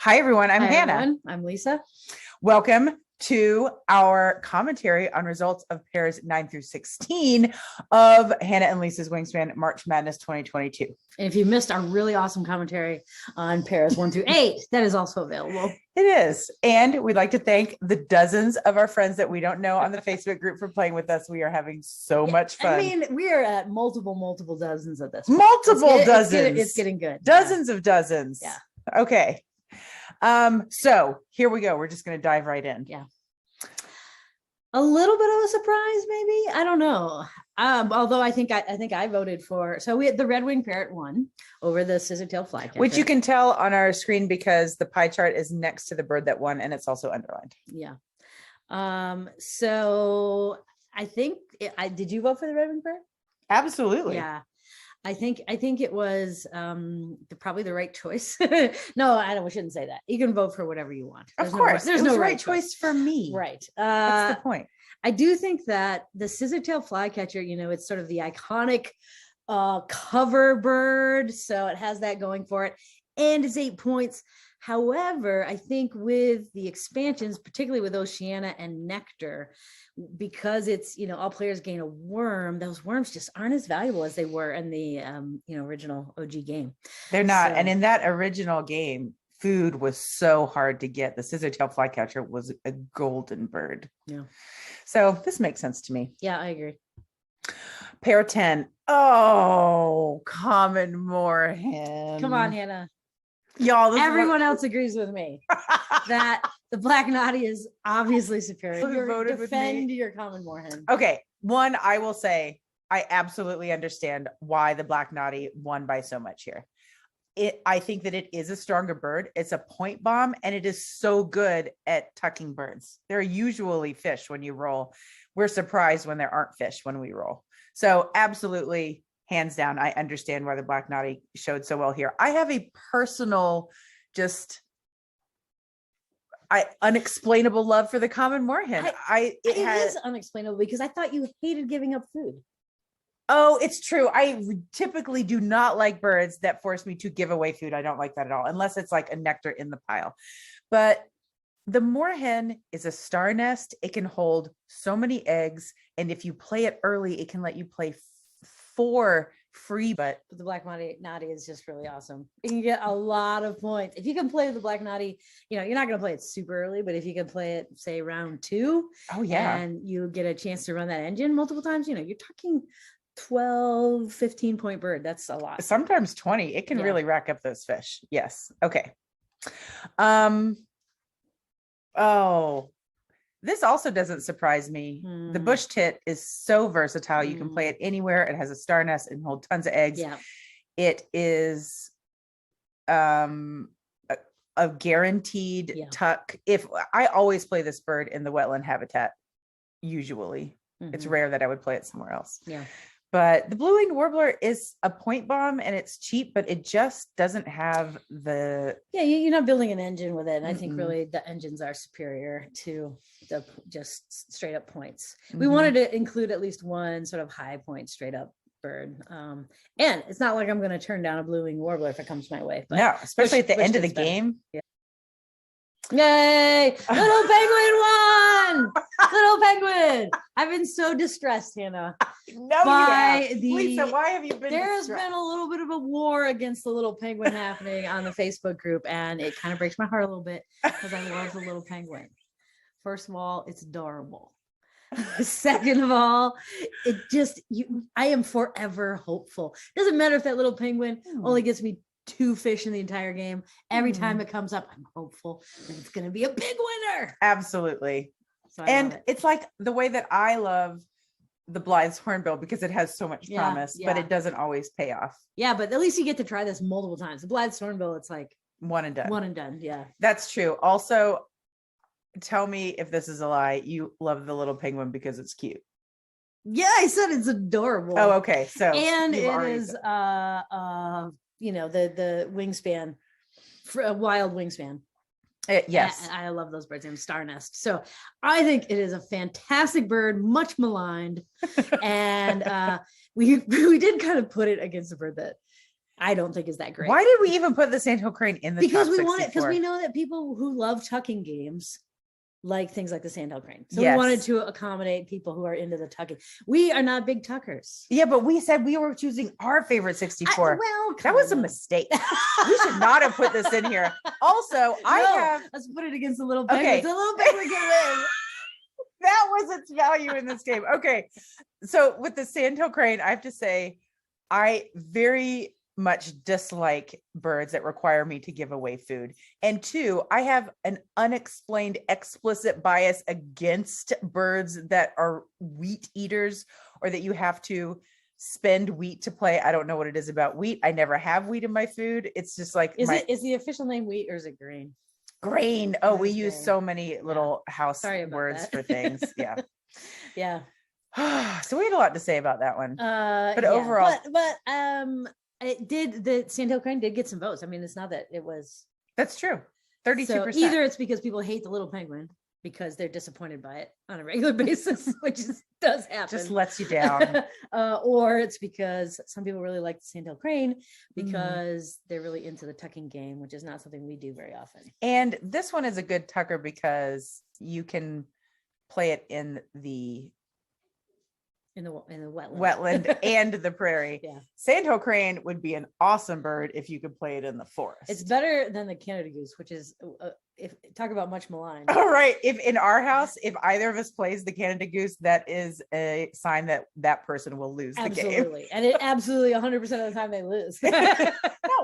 Hi, everyone. I'm Hi, Hannah. everyone. I'm Lisa. Welcome to our commentary on results of pairs 9 through 16 of Hannah and Lisa's Wingspan March Madness 2022. And if you missed our really awesome commentary on pairs 1 through 8, that is also available. It is. And we'd like to thank the dozens of our friends that we don't know on the Facebook group for playing with us. We are having so much fun. I mean, we are at multiple dozens of this. Multiple dozens. It's getting good. Dozens of dozens. Yeah. Okay. So here we go. We're just going to dive right in. Yeah. A little bit of a surprise, maybe. I don't know. Although I think I voted for. So we had the Red Wing Parrot won over the Scissortail Flycatcher, which you can tell on our screen because the pie chart is next to the bird that won, and it's also underlined. Yeah. So I think did you vote for the Red Wing Parrot? Absolutely. Yeah. I think it was probably the right choice. No, we shouldn't say that. You can vote for whatever you want. Of course. There's no right choice for me. Right. That's the point. I do think that the Scissortail Flycatcher, it's sort of the iconic cover bird. So it has that going for it. And it's 8 points. However, I think with the expansions, particularly with Oceania and Nectar, because it's, all players gain a worm, those worms just aren't as valuable as they were in the, original OG game. They're not. And in that original game, food was so hard to get. The Scissortail Flycatcher was a golden bird. Yeah. So this makes sense to me. Yeah, I agree. Pair 10. Oh, common moorhen. Come on, Hannah. Y'all, everyone else agrees with me that the Black Naughty is obviously superior. Defend your common moorhen. Okay, one, I will say I absolutely understand why the Black Naughty won by so much here. I think that it is a stronger bird. It's a point bomb, and it is so good at tucking birds. There are usually fish when you roll. We're surprised when there aren't fish when we roll. So absolutely, hands down, I understand why the Black Naughty showed so well here. I have a personal, unexplainable love for the common moorhen. It is unexplainable because I thought you hated giving up food. Oh, it's true. I typically do not like birds that force me to give away food. I don't like that at all, unless it's like a nectar in the pile. But the moorhen is a star nest. It can hold so many eggs. And if you play it early, it can let you play 4 free. But the Black Naughty is just really awesome. You can get a lot of points. If you can play the Black Naughty, you're not going to play it super early, but if you can play it, say, round 2. Oh, yeah. And you get a chance to run that engine multiple times, you're talking 12, 15 point bird. That's a lot. Sometimes 20. It can really rack up those fish. Yes. Okay. Oh, this also doesn't surprise me. The bush tit is so versatile. You can play it anywhere. It has a star nest and hold tons of eggs. Yeah. It is a guaranteed tuck. If I always play this bird in the wetland habitat, usually it's rare that I would play it somewhere else. Yeah. But the blue-winged warbler is a point bomb, and it's cheap, but it just doesn't have the... Yeah, you're not building an engine with it. And I think really the engines are superior to the just straight up points. We wanted to include at least one sort of high point straight up bird. And it's not like I'm going to turn down a blue-winged warbler if it comes my way. But no, especially at the end of the game. Yeah. Yay! Little penguin won! Little penguin! I've been so distressed, Hannah. No, Lisa, why have you been There's been a little bit of a war against the little penguin happening on the Facebook group, and it kind of breaks my heart a little bit because I love the little penguin. First of all, it's adorable. Second of all, I am forever hopeful. Doesn't matter if that little penguin only gets me 2 fish in the entire game. Every time it comes up, I'm hopeful that it's going to be a big winner. Absolutely. So it's like the way that I love the Blythe's hornbill because it has so much promise, but it doesn't always pay off. Yeah, but at least you get to try this multiple times. The Blythe's hornbill, it's like one and done. One and done. Yeah, that's true. Also, tell me if this is a lie. You love the little penguin because it's cute. Yeah, I said it's adorable. Oh, okay. So and it is the wingspan, for a wild wingspan. Yes, I love those birds. And star nest. So I think it is a fantastic bird, much maligned, and we did kind of put it against a bird that I don't think is that great. Why did we even put the sandhill crane in the Because top we want it, because 64? we know that people who love tucking games like things like the sandhill crane. So Yes. we wanted to accommodate people who are into the tucking. We are not big tuckers. Yeah, but we said we were choosing our favorite 64. Well, that was a kinda. mistake. We should not have put this in here. Also, let's put it against the little penguin. Okay. The little penguin can win. That was its value in this game. Okay. So with the sandhill crane, I have to say, I very much dislike birds that require me to give away food. And two, I have an unexplained explicit bias against birds that are wheat eaters or that you have to spend wheat to play. I don't know what it is about wheat. I never have wheat in my food. It's just like is the official name wheat or is it grain? Grain. Oh, It we is use grain. so many little house Sorry about words that. for things. Yeah. Yeah. So we had a lot to say about that one. But overall- the sandhill crane did get some votes. I mean, it's not that it was That's true. 32%. so either it's because people hate the little penguin because they're disappointed by it on a regular basis, which does happen. Just lets you down. Or it's because some people really like the sandhill crane Mm-hmm. because they're really into the tucking game, which is not something we do very often. And this one is a good tucker because you can play it in the In the wetland. wetland and the prairie. Yeah. Sandhill crane would be an awesome bird if you could play it in the forest. It's better than the Canada goose, which is if talk about much maligned. All right. If in our house, if either of us plays the Canada goose, that is a sign that that person will lose the game. Absolutely. And it absolutely 100% of the time they lose. Not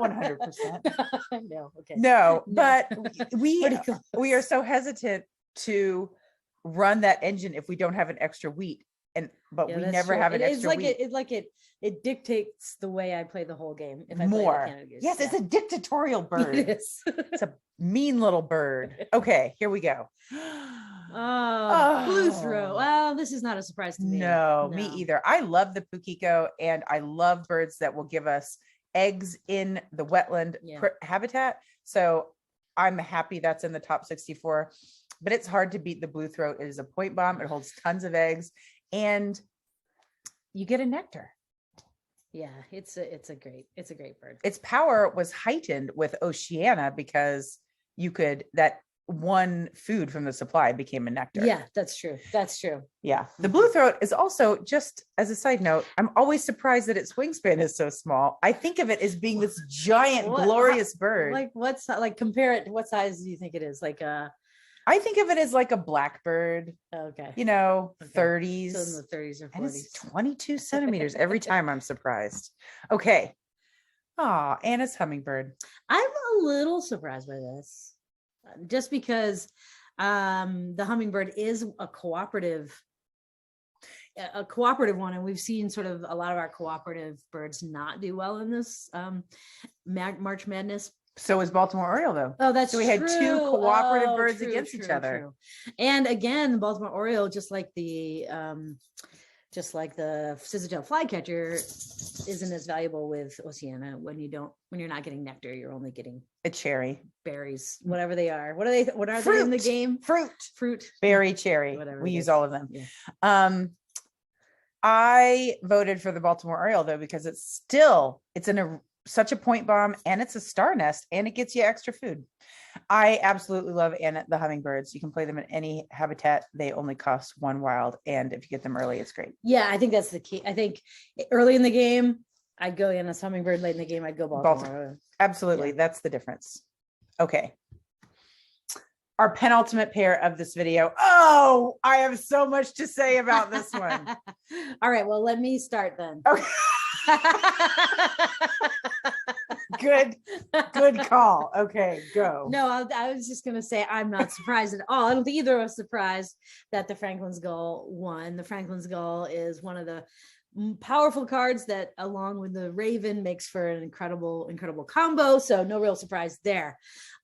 100%. No, okay. No, No. but we Pretty close. we are so hesitant to run that engine if we don't have an extra wheat. But Yeah, we that's never true. have an It's extra like wheat. it dictates the way I play the whole game. If I play the More. Canada goose. Yes, it's a dictatorial bird. It is. It's a mean little bird. Okay, here we go. Blue throat. Well, this is not a surprise to me. No, me either. I love the Pukiko and I love birds that will give us eggs in the wetland Yeah. habitat. So I'm happy that's in the top 64, but it's hard to beat the blue throat. It is a point bomb. It holds tons of eggs and you get a nectar. Yeah, it's a great bird. Its power was heightened with Oceania because that one food from the supply became a nectar. Yeah, that's true. That's true. Yeah. The blue throat is also, just as a side note, I'm always surprised that its wingspan is so small. I think of it as being this giant, glorious bird. Compare it. What size do you think it is? I think of it as like a blackbird, Okay. 30s. So in the 30s or 40s. And it's 22 centimeters every time. I'm surprised. Okay. Oh, Anna's hummingbird. I'm a little surprised by this, just because the hummingbird is a cooperative one, and we've seen sort of a lot of our cooperative birds not do well in this March Madness. So is Baltimore Oriole, though. Oh, that's so we had true. two cooperative birds True, against each other. true. And again, the Baltimore Oriole, just like the scissor-tail flycatcher, isn't as valuable with Oceania when you're not getting nectar, you're only getting A cherry. berries, whatever they are. What are they in the game? Fruit. Berry, cherry. Whatever We it use is. all of them. Yeah. I voted for the Baltimore Oriole though, because it's in such a point bomb and it's a star nest and it gets you extra food. I absolutely love the hummingbirds. You can play them in any habitat. They only cost one wild. And if you get them early, it's great. Yeah, I think that's the key. I think early in the game, I'd go Anna's hummingbird. Late in the game, I'd go Baltimore. Absolutely. Yeah. That's the difference. Okay. Our penultimate pair of this video. Oh, I have so much to say about this one. All right, well, let me start then. Okay. Good call. Okay, go. No, I was just going to say I'm not surprised at all. I don't think either of us surprised that the Franklin's Gull won. The Franklin's Gull is one of the powerful cards that, along with the Raven, makes for an incredible combo. So no real surprise there.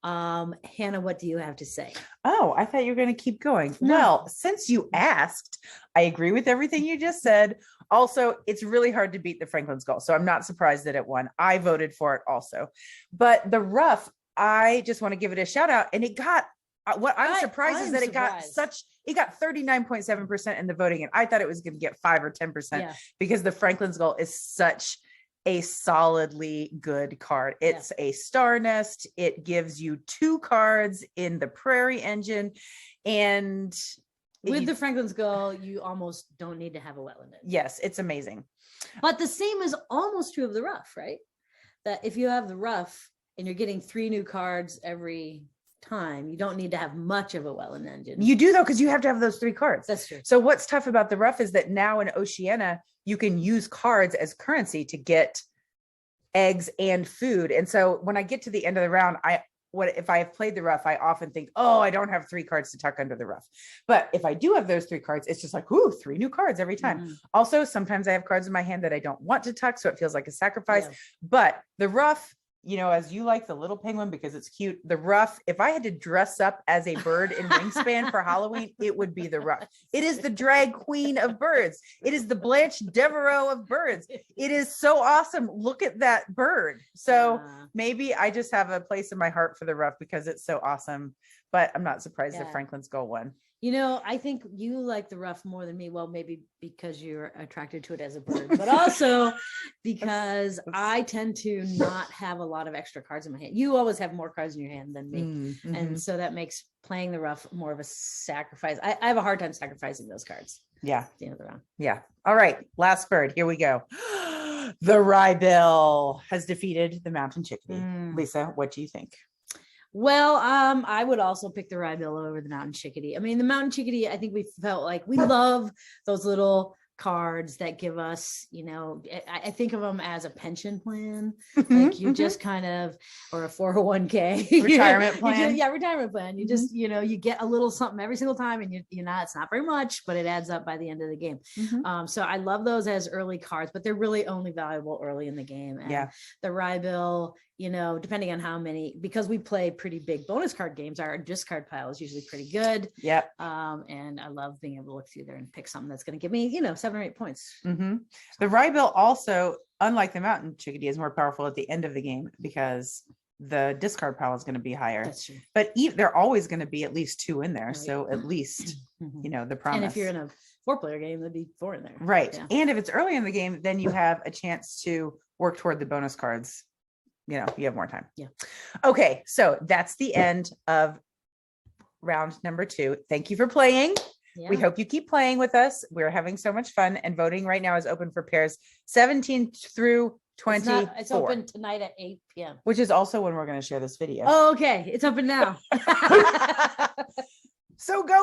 Hannah, what do you have to say? Oh, I thought you were going to keep going. No. Well, since you asked, I agree with everything you just said. Also, it's really hard to beat the Franklin's Gull, so I'm not surprised that it won. I voted for it also. But the Ruff, I just want to give it a shout out. And it got, what I'm surprised is that it got 39.7% in the voting. And I thought it was going to get 5 or 10% Yeah. because the Franklin's Gull is such a solidly good card. It's a star nest. It gives you 2 cards in the Prairie Engine, and with the Franklin's Gull, you almost don't need to have a wetland. Yes, it's amazing. But the same is almost true of the rough, right? That if you have the rough and you're getting 3 new cards every time, you don't need to have much of a wetland engine. You do though, because you have to have those 3 cards. That's true. So what's tough about the rough is that now in Oceania, you can use cards as currency to get eggs and food. And so when I get to the end of the round, if I have played the rough, I often think, oh, I don't have 3 cards to tuck under the rough. But if I do have those 3 cards, it's just like, ooh, 3 new cards every time. Mm-hmm. Also, sometimes I have cards in my hand that I don't want to tuck, so it feels like a sacrifice. Yeah. But the rough, as you like the little penguin because it's cute, the rough, if I had to dress up as a bird in Wingspan for Halloween, it would be the rough. It is the drag queen of birds. It is the Blanche Devereaux of birds. It is so awesome. Look at that bird. So maybe I just have a place in my heart for the rough because it's so awesome, but I'm not surprised that Franklin's Gull won. I think you like the rough more than me. Well, maybe because you're attracted to it as a bird, but also because I tend to not have a lot of extra cards in my hand. You always have more cards in your hand than me. Mm-hmm. And so that makes playing the rough more of a sacrifice. I have a hard time sacrificing those cards. Yeah. At the end of the round. Yeah. All right. Last bird. Here we go. The Ryebill has defeated the Mountain Chickadee. Lisa, what do you think? Well, I would also pick the Ryebill over the Mountain Chickadee. I mean, the Mountain Chickadee, I think we felt like we love those little cards that give us, I think of them as a pension plan. Like you just kind of, or a 401k retirement plan. Retirement plan. You just, you get a little something every single time, and it's not very much, but it adds up by the end of the game. So I love those as early cards, but they're really only valuable early in the game. And the Ryebill, depending on how many, because we play pretty big bonus card games, our discard pile is usually pretty good. Yep. And I love being able to look through there and pick something that's going to give me, 7 or 8 points. Mm-hmm. The Ryebill also, unlike the Mountain Chickadee, is more powerful at the end of the game because the discard pile is going to be higher. That's true. But they're always going to be at least 2 in there. Right. So at least, the promise. And if you're in a 4-player game, there'd be 4 in there. Right. Yeah. And if it's early in the game, then you have a chance to work toward the bonus cards. You have more time. Yeah. Okay. So that's the end of round number 2. Thank you for playing. Yeah. We hope you keep playing with us. We're having so much fun, and voting right now is open for pairs 17 through 24. It's open tonight at 8 p.m. Which is also when we're going to share this video. Oh, okay. It's open now. So go